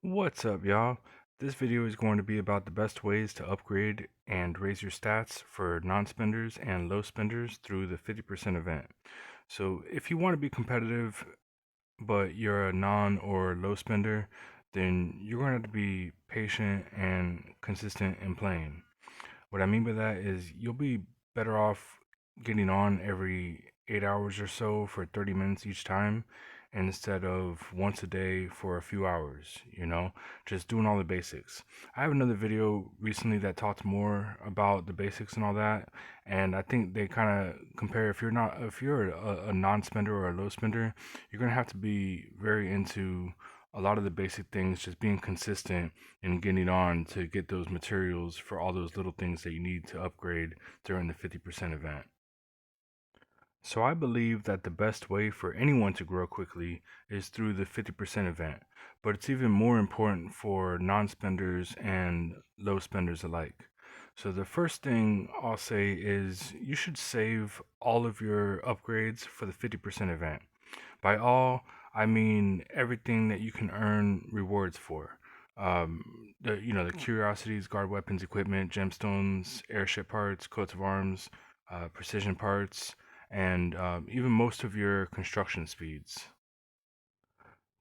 What's up, y'all? This video is going to be about the best ways to upgrade and raise your stats for non-spenders and low spenders through the 50% event. So if you want to be competitive, but you're a non or low spender, then you're going to have to be patient and consistent in playing. What I mean by that is you'll be better off getting on every 8 hours or so for 30 minutes each time instead of once a day for a few hours, just doing all the basics. I have another video recently that talked more about the basics and all that, and I think they kind of compare if you're a non-spender or a low spender, you're going to have to be very into a lot of the basic things, just being consistent and getting on to get those materials for all those little things that you need to upgrade during the 50% event. So I believe that the best way for anyone to grow quickly is through the 50% event, but it's even more important for non-spenders and low spenders alike. So the first thing I'll say is you should save all of your upgrades for the 50% event. By all, I mean everything that you can earn rewards for. The curiosities, guard weapons, equipment, gemstones, airship parts, coats of arms, precision parts, and even most of your construction speeds.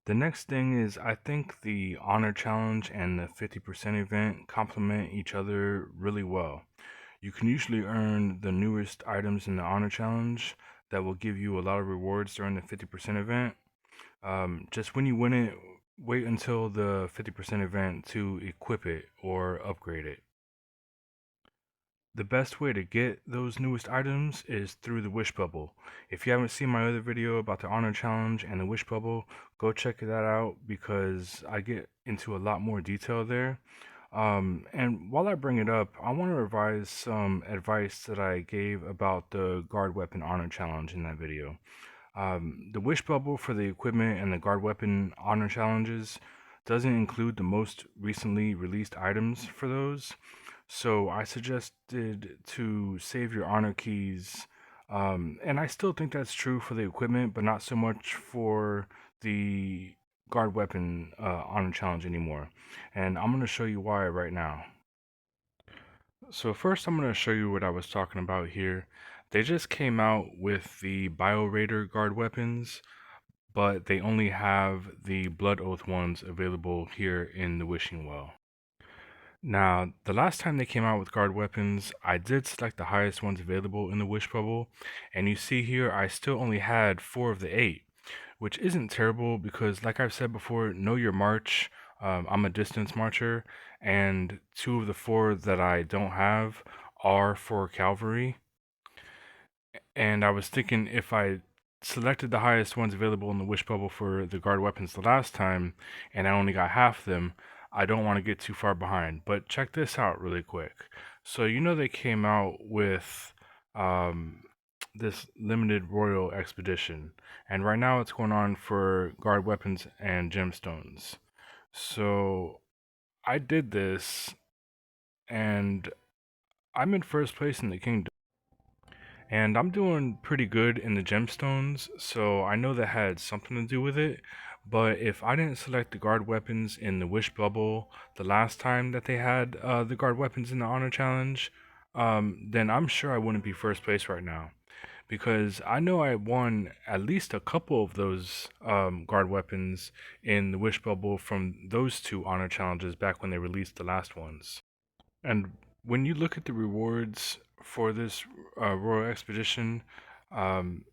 The next thing is I think the honor challenge and the 50% event complement each other really well. You can usually earn the newest items in the honor challenge that will give you a lot of rewards during the 50% event. Just when you win it, wait until the 50% event to equip it or upgrade it. The best way to get those newest items is through the wish bubble. If you haven't seen my other video about the honor challenge and the wish bubble, go check that out because I get into a lot more detail there. And while I bring it up, I want to revise some advice that I gave about the guard weapon honor challenge in that video. The wish bubble for the equipment and the guard weapon honor challenges doesn't include the most recently released items for those. So I suggested to save your honor keys. And I still think that's true for the equipment, but not so much for the guard weapon honor challenge anymore. And I'm going to show you why right now. So first I'm going to show you what I was talking about here. They just came out with the Bio Raider guard weapons, but they only have the Blood Oath ones available here in the Wishing Well. Now, the last time they came out with guard weapons, I did select the highest ones available in the Wish Bubble, and you see here I still only had 4 of the 8, which isn't terrible because, like I've said before, know your march. I'm a distance marcher, and 2 of the 4 that I don't have are for cavalry. And I was thinking if I selected the highest ones available in the wish bubble for the guard weapons the last time, and I only got half them, I don't want to get too far behind. But check this out really quick. So they came out with um, this limited royal expedition, and right now it's going on for guard weapons and gemstones. So I did this, and I'm in first place in the kingdom. And I'm doing pretty good in the gemstones, so I know that had something to do with it. But if I didn't select the guard weapons in the wish bubble the last time that they had the guard weapons in the honor challenge, then I'm sure I wouldn't be first place right now. Because I know I won at least a couple of those guard weapons in the wish bubble from those 2 honor challenges back when they released the last ones. And when you look at the rewards for this Royal Expedition, um,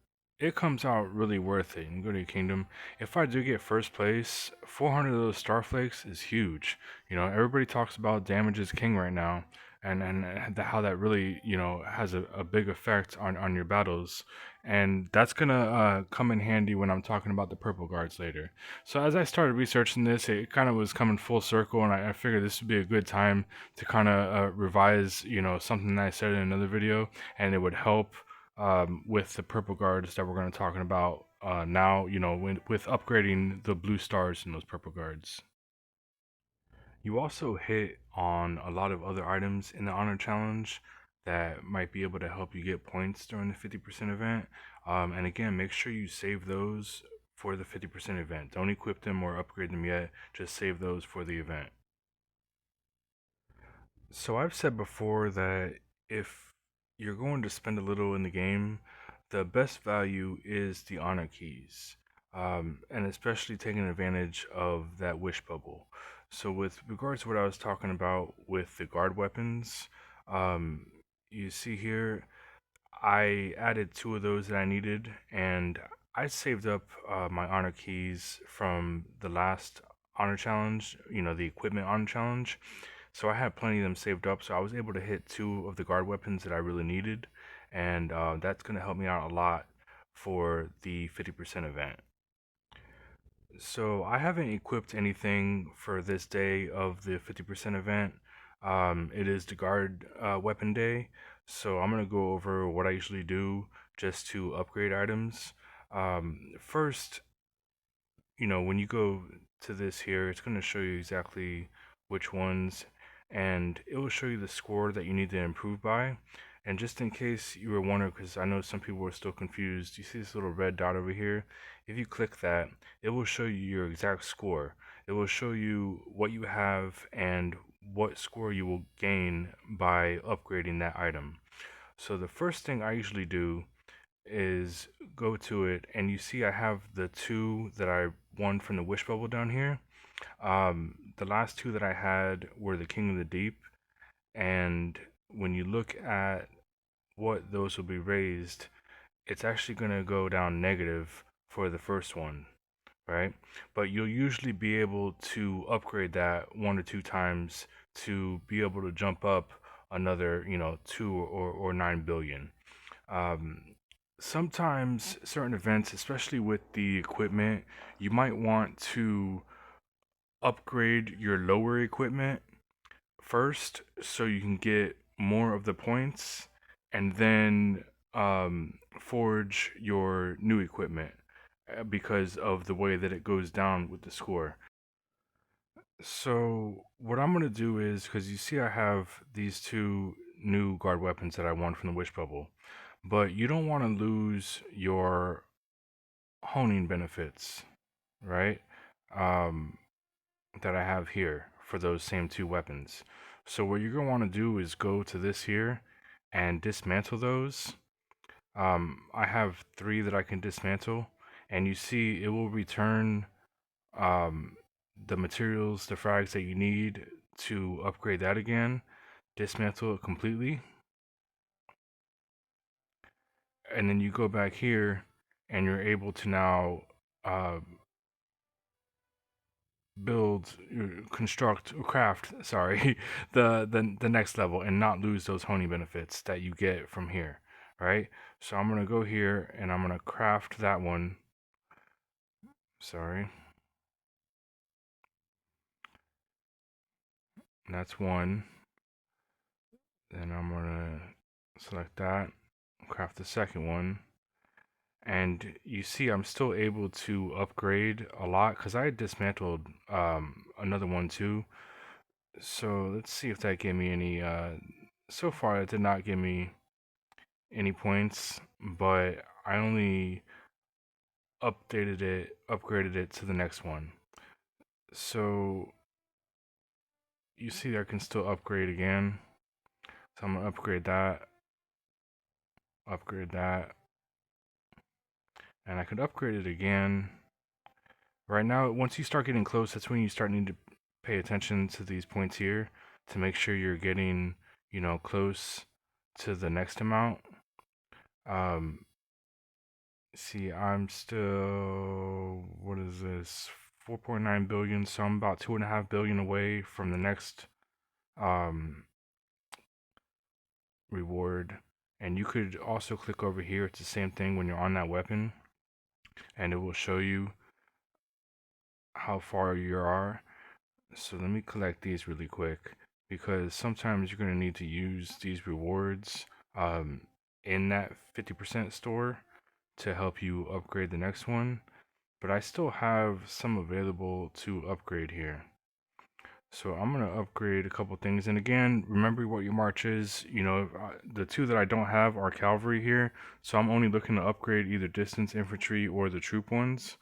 it comes out really worth it. And go to your kingdom. If I do get first place, 400 of those starflakes is huge. Everybody talks about damage is king right now, and how that really has a big effect on your battles, and that's gonna come in handy when I'm talking about the purple guards later. So as I started researching this, it kind of was coming full circle, and I figured this would be a good time to kind of revise, something that I said in another video, and it would help with the purple guards that we're going to talking about now. With upgrading the blue stars in those purple guards. You also hit on a lot of other items in the honor challenge that might be able to help you get points during the 50% event. And again, make sure you save those for the 50% event. Don't equip them or upgrade them yet, just save those for the event. So I've said before that if you're going to spend a little in the game, the best value is the honor keys, and especially taking advantage of that wish bubble. So with regards to what I was talking about with the guard weapons, um, you see here I added two of those that I needed, and I saved up my honor keys from the last honor challenge, the equipment honor challenge. So I had plenty of them saved up, so I was able to hit two of the guard weapons that I really needed, and that's going to help me out a lot for the 50% event. So I haven't equipped anything for this day of the 50% event. It is the guard weapon day, so I'm gonna go over what I usually do just to upgrade items. First, when you go to this here, it's going to show you exactly which ones, and it will show you the score that you need to improve by. And just in case you were wondering, because I know some people are still confused, you see this little red dot over here? If you click that, it will show you your exact score. It will show you what you have and what score you will gain by upgrading that item. So the first thing I usually do is go to it, and you see I have the two that I won from the wish bubble down here. The last two that I had were the King of the Deep, and when you look at what those will be raised, it's actually going to go down negative for the first one, right? But you'll usually be able to upgrade that one or two times to be able to jump up another, 2 or 9 billion. Um, Sometimes certain events, especially with the equipment, you might want to upgrade your lower equipment first so you can get more of the points and then forge your new equipment because of the way that it goes down with the score. So, what I'm going to do is because you see, I have these two new guard weapons that I won from the Wish Bubble, but you don't want to lose your honing benefits, right? Um, that I have here for those same two weapons. So what you're gonna want to do is go to this here and dismantle those. I have three that I can dismantle, and you see it will return um, the materials, the frags that you need to upgrade that again. Dismantle it completely, and then you go back here, and you're able to now uh, build, construct, craft, sorry, the next level and not lose those honing benefits that you get from here, right? So I'm gonna go here and I'm gonna craft that one. Sorry, that's one. Then I'm gonna select that, craft the second one. And you see, I'm still able to upgrade a lot because I dismantled another one too. So let's see if that gave me any. So far, it did not give me any points, but I only upgraded it to the next one. So you see, I can still upgrade again. So I'm gonna upgrade that, and I could upgrade it again. Right now, once you start getting close, that's when you start needing to pay attention to these points here to make sure you're getting, close to the next amount. Um, See, I'm still, what is this? 4.9 billion, so I'm about 2.5 billion away from the next um, reward. And you could also click over here. It's the same thing when you're on that weapon, and it will show you how far you are. So let me collect these really quick because sometimes you're going to need to use these rewards um, in that 50% store to help you upgrade the next one. But I still have some available to upgrade here. So I'm going to upgrade a couple things. And again, remember what your march is. The two that I don't have are cavalry here. So I'm only looking to upgrade either distance infantry or the troop ones.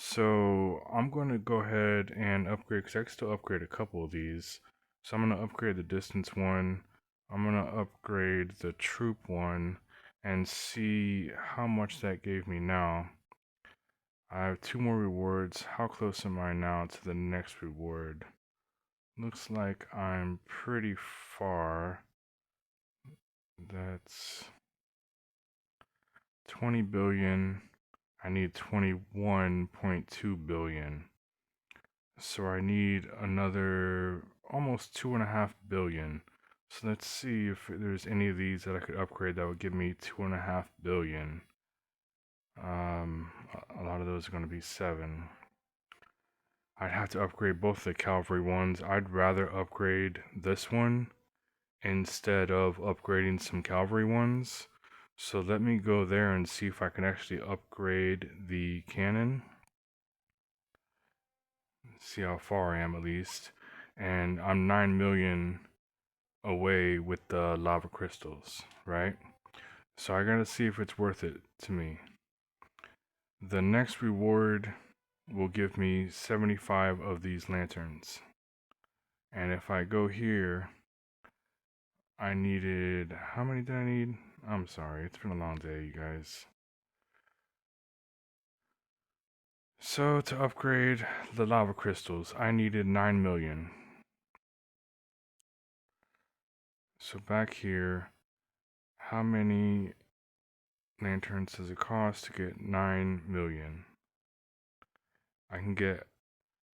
So I'm going to go ahead and upgrade, because I can still upgrade a couple of these. So I'm going to upgrade the distance one. I'm going to upgrade the troop one and see how much that gave me now. I have 2 more rewards. How close am I now to the next reward? Looks like I'm pretty far. That's 20 billion. I need 21.2 billion. So I need another almost 2.5 billion. So let's see if there's any of these that I could upgrade that would give me 2.5 billion. A lot of those are going to be 7. I'd have to upgrade both the cavalry ones. I'd rather upgrade this one instead of upgrading some cavalry ones. So let me go there and see if I can actually upgrade the cannon. See how far I am at least. And I'm 9 million away with the lava crystals, right? So I gotta see if it's worth it to me. The next reward will give me 75 of these lanterns. And if I go here, I needed, how many did I need? I'm sorry, it's been a long day, you guys. So to upgrade the lava crystals, I needed 9 million. So back here, how many lanterns does it cost to get 9 million? I can get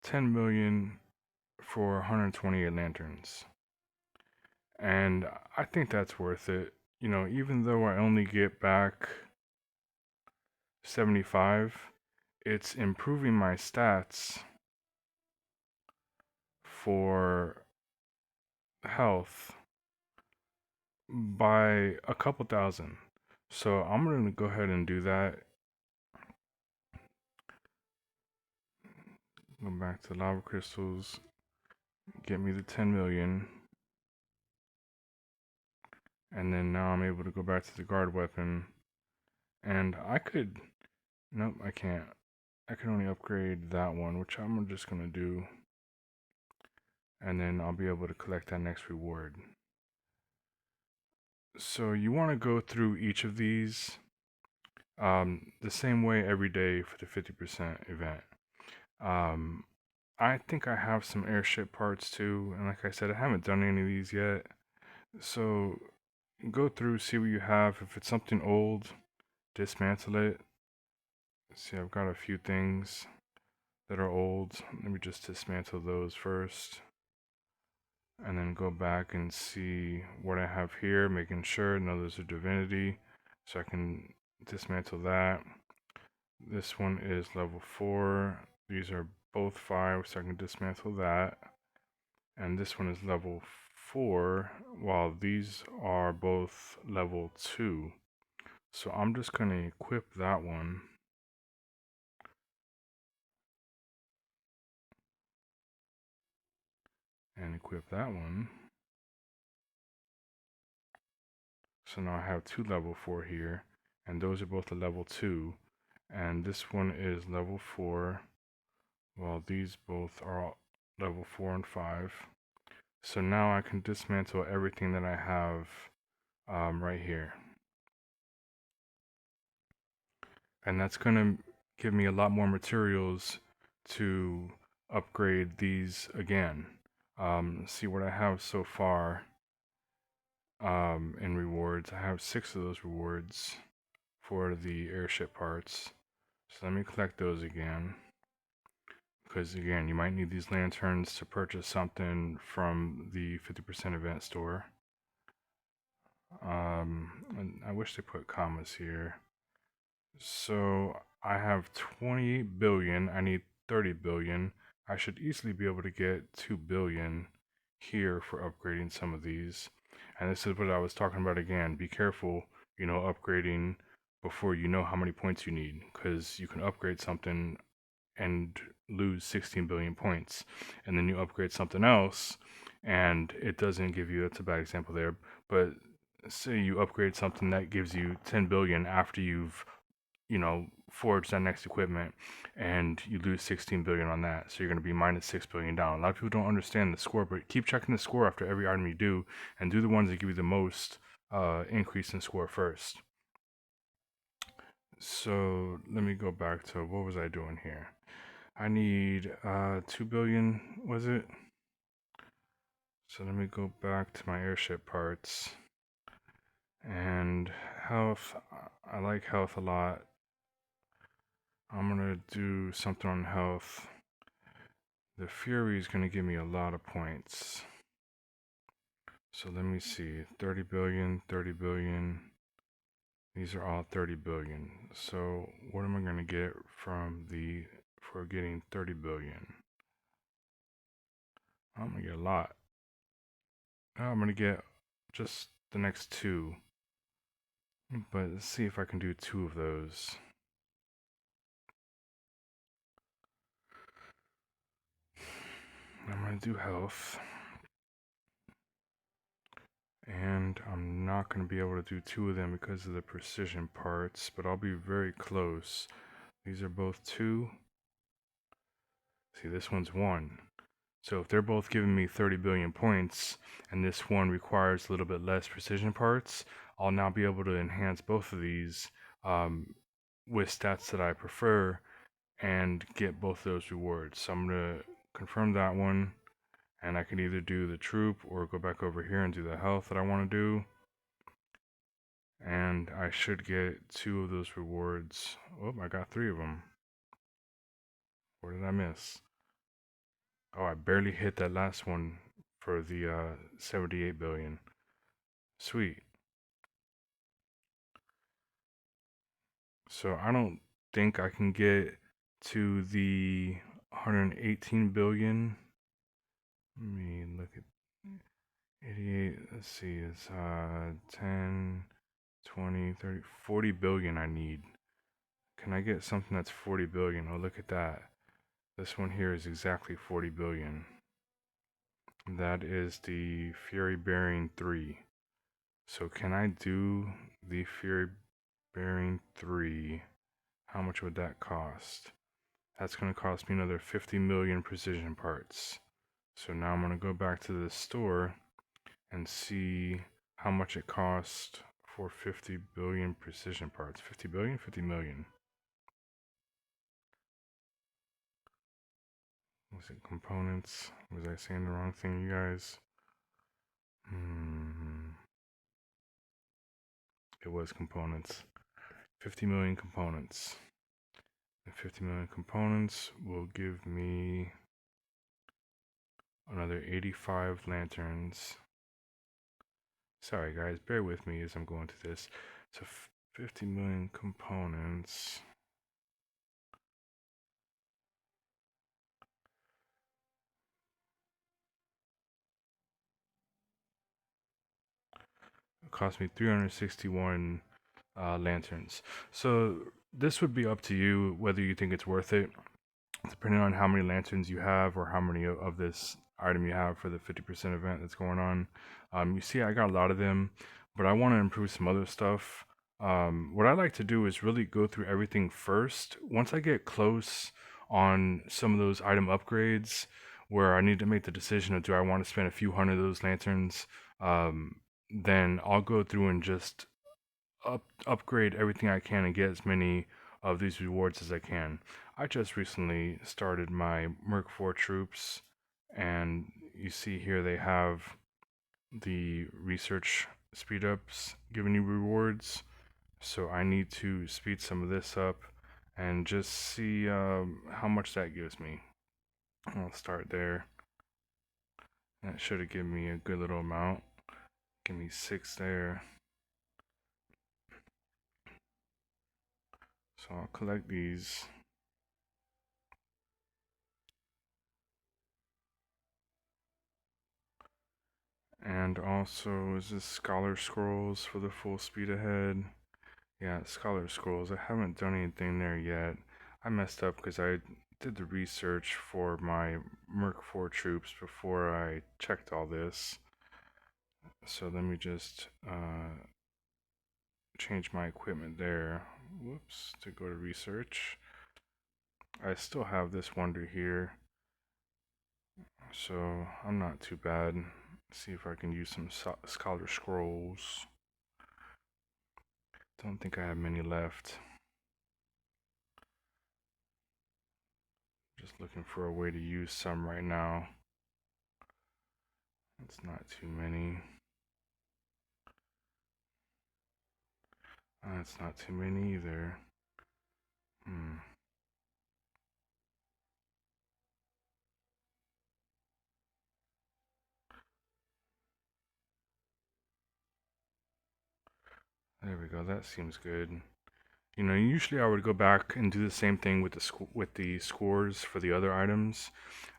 10 million for 128 lanterns. And I think that's worth it. You know, even though I only get back 75, it's improving my stats for health by a couple thousand. So I'm going to go ahead and do that. Go back to lava crystals, get me the 10 million. And then now I'm able to go back to the guard weapon. And I could, nope, I can't. I can only upgrade that one, which I'm just going to do. And then I'll be able to collect that next reward. So you want to go through each of these the same way every day for the 50% event. I think I have some airship parts too, and like I said, I haven't done any of these yet. So go through, see what you have. If it's something old, dismantle it. See, I've got a few things that are old. Let me just dismantle those first. And then go back and see what I have here, making sure no, those are divinity. So I can dismantle that. This one is level 4. These are both 5, so I can dismantle that. And this one is level 4, while these are both level 2. So I'm just going to equip that one. And equip that one. So now I have 2 level 4 here, and those are both a level 2. And this one is level 4, while these both are level 4 and 5. So now I can dismantle everything that I have right here. And that's going to give me a lot more materials to upgrade these again. See what I have so far in rewards. I have 6 of those rewards for the airship parts. So let me collect those again. Because again, you might need these lanterns to purchase something from the 50% event store. And I wish they put commas here. So I have 28 billion. I need 30 billion. I should easily be able to get 2 billion here for upgrading some of these. And this is what I was talking about again. Be careful, you know, upgrading before you know how many points you need, because you can upgrade something and lose 16 billion points, and then you upgrade something else and it doesn't give you, that's a bad example there, but say you upgrade something that gives you 10 billion after you've, you know, forge that next equipment, and you lose 16 billion on that. So you're going to be minus 6 billion down. A lot of people don't understand the score, but keep checking the score after every item you do, and do the ones that give you the most increase in score first. So let me go back to what was I doing here? I need 2 billion, was it? So let me go back to my airship parts. And health, I like health a lot. I'm gonna do something on health. The Fury is gonna give me a lot of points. So let me see, 30 billion, 30 billion. These are all 30 billion. So what am I gonna get for getting 30 billion? I'm gonna get a lot. I'm gonna get just the next two. But let's see if I can do two of those. I'm gonna do health. And I'm not going to be able to do two of them because of the precision parts, but I'll be very close. These are both 2. See, this one's 1. So if they're both giving me 30 billion points, and this one requires a little bit less precision parts, I'll now be able to enhance both of these with stats that I prefer and get both those rewards. So I'm going to confirm that one, and I can either do the troop or go back over here and do the health that I want to do. And I should get 2 of those rewards. Oh, I got 3 of them. What did I miss? Oh, I barely hit that last one for the 78 billion. Sweet. So I don't think I can get to the 118 billion. Let me look at 88. Let's see, it's 10, 20, 30, 40 billion I need. Can I get something that's 40 billion? Oh, look at that. This one here is exactly 40 billion. That is the Fury Bearing 3. So can I do the Fury Bearing 3? How much would that cost? That's going to cost me another 50 million precision parts. So now I'm going to go back to the store and see how much it costs for 50 billion precision parts. 50 billion? 50 million. Was it components? Was I saying the wrong thing, you guys? It was components. 50 million components. And 50 million components will give me another 85 lanterns. Sorry guys, bear with me as I'm going through this. So 50 million components. It cost me 361 lanterns. So this would be up to you whether you think it's worth it, depending on how many lanterns you have or how many of this item you have for the 50% event that's going on. You see, I got a lot of them, but I want to improve some other stuff. What I like to do is really go through everything first. Once I get close on some of those item upgrades, where I need to make the decision of do I want to spend a few hundred of those lanterns, then I'll go through and just upgrade everything I can and get as many of these rewards as I can. I just recently started my Merc 4 troops, and you see here they have the research speed ups giving you rewards. So I need to speed some of this up and just see how much that gives me. I'll start there. That should have given me a good little amount. Give me 6 there. So I'll collect these. And also, is this Scholar Scrolls for the full speed ahead? Yeah, Scholar Scrolls. I haven't done anything there yet. I messed up because I did the research for my Merc 4 troops before I checked all this. So let me just change my equipment there. whoops, to go to research. I still have this wonder here, so I'm not too bad. See if I can use some scholar scrolls. Don't think I have many left. Just looking for a way to use some right now. It's not too many. That's not too many either. There we go. That seems good. You know, usually I would go back and do the same thing with the scores for the other items,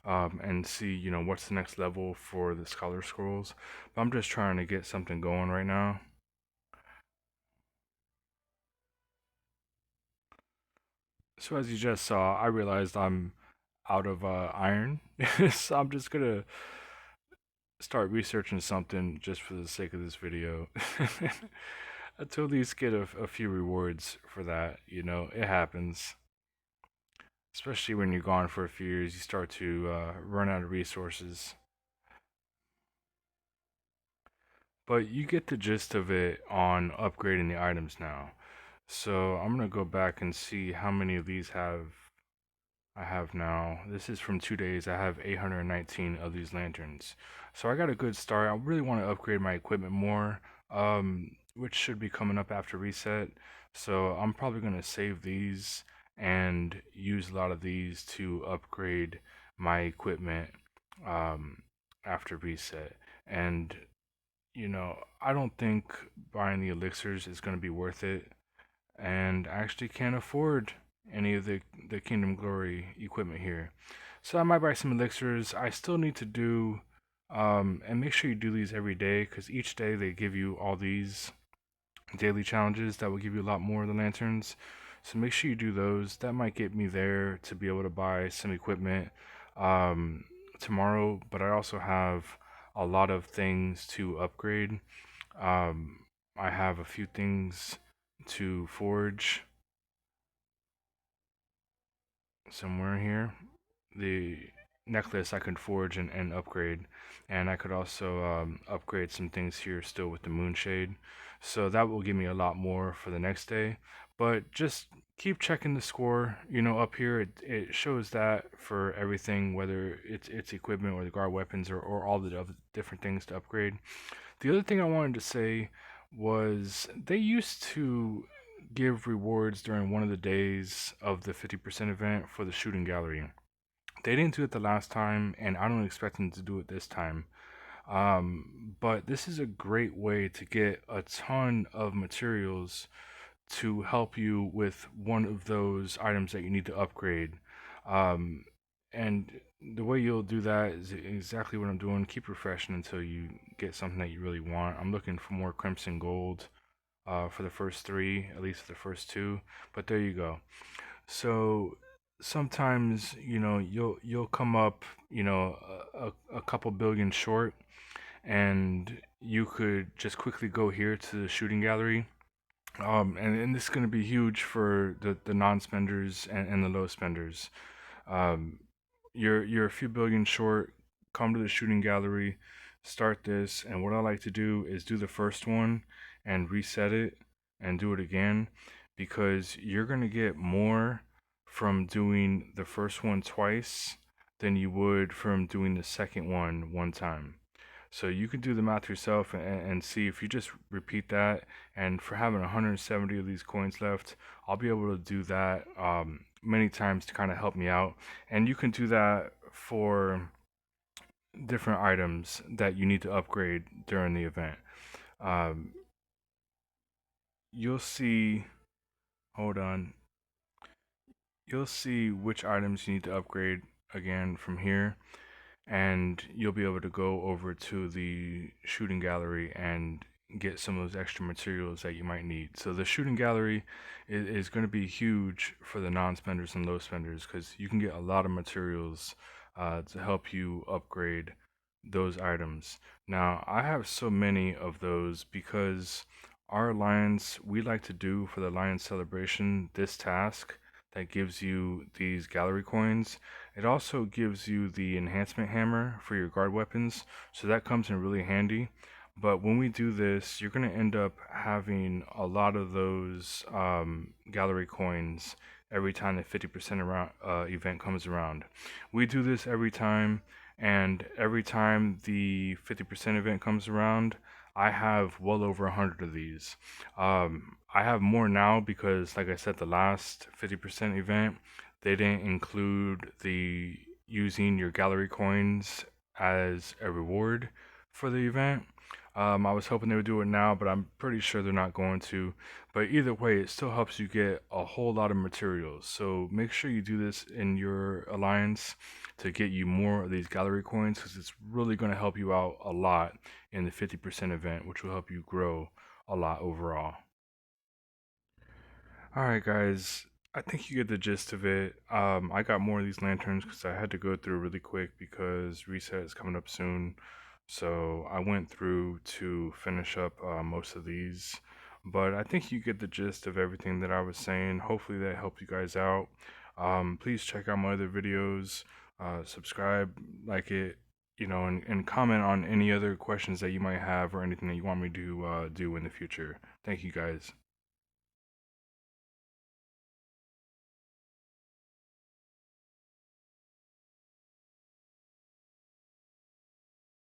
and see, you know, what's the next level for the scholar scrolls. But I'm just trying to get something going right now. So as you just saw, I realized I'm out of iron, so I'm just gonna start researching something just for the sake of this video. Until at least get a few rewards for that, you know, it happens. Especially when you're gone for a few years, you start to run out of resources. But you get the gist of it on upgrading the items now. So I'm gonna go back and see how many of these I have now. This is from 2 days. I have 819 of these lanterns. So I got a good start. I really want to upgrade my equipment more, which should be coming up after reset. So I'm probably going to save these and use a lot of these to upgrade my equipment um, after reset. And, you know, I don't think buying the elixirs is going to be worth it, and I actually can't afford any of the Kingdom Glory equipment here. So I might buy some elixirs. I still need to do, and make sure you do these every day, because each day they give you all these daily challenges that will give you a lot more of the lanterns. So make sure you do those. That might get me there to be able to buy some equipment um, tomorrow, but I also have a lot of things to upgrade. Um, I have a few things to forge somewhere here. The necklace I could forge and upgrade, and I could also upgrade some things here still with the moonshade. So that will give me a lot more for the next day. But just keep checking the score. You know, up here it shows that for everything, whether it's equipment or the guard weapons or all the other different things to upgrade. The other thing I wanted to say was they used to give rewards during one of the days of the 50% event for the shooting gallery. They didn't do it the last time, and I don't expect them to do it this time. But this is a great way to get a ton of materials to help you with one of those items that you need to upgrade. Um, and the way you'll do that is exactly what I'm doing. Keep refreshing until you get something that you really want. I'm looking for more crimson gold for the first three, at least for the first two. But there you go. So sometimes, you know, you'll come up, you know, a couple billion short, and you could just quickly go here to the shooting gallery. And this is going to be huge for the non-spenders and the low spenders. Um, you're a few billion short. Come to the shooting gallery, start this, and what I like to do is do the first one and reset it and do it again, because you're gonna get more from doing the first one twice than you would from doing the second one time. So you can do the math yourself and see if you just repeat that. And for having 170 of these coins left, I'll be able to do that many times to kind of help me out. And you can do that for different items that you need to upgrade during the event. Um, you'll see, hold on, you'll see which items you need to upgrade again from here, and you'll be able to go over to the shooting gallery and get some of those extra materials that you might need. So the shooting gallery is going to be huge for the non-spenders and low spenders, because you can get a lot of materials to help you upgrade those items. Now I have so many of those because our alliance, we like to do for the alliance celebration this task that gives you these gallery coins. It also gives you the enhancement hammer for your guard weapons, so that comes in really handy. But when we do this, you're going to end up having a lot of those gallery coins every time the 50% around, event comes around. We do this every time, and every time the 50% event comes around, I have well over 100 of these. I have more now because, like I said, the last 50% event, they didn't include the using your gallery coins as a reward for the event. I was hoping they would do it now, but I'm pretty sure they're not going to. But either way, it still helps you get a whole lot of materials. So make sure you do this in your alliance to get you more of these gallery coins, because it's really going to help you out a lot in the 50% event, which will help you grow a lot overall. All right, guys. I think you get the gist of it. I got more of these lanterns because I had to go through really quick because reset is coming up soon. So I went through to finish up most of these. But I think you get the gist of everything that I was saying. Hopefully that helped you guys out. Please check out my other videos. Subscribe, like it, and comment on any other questions that you might have or anything that you want me to do in the future. Thank you, guys.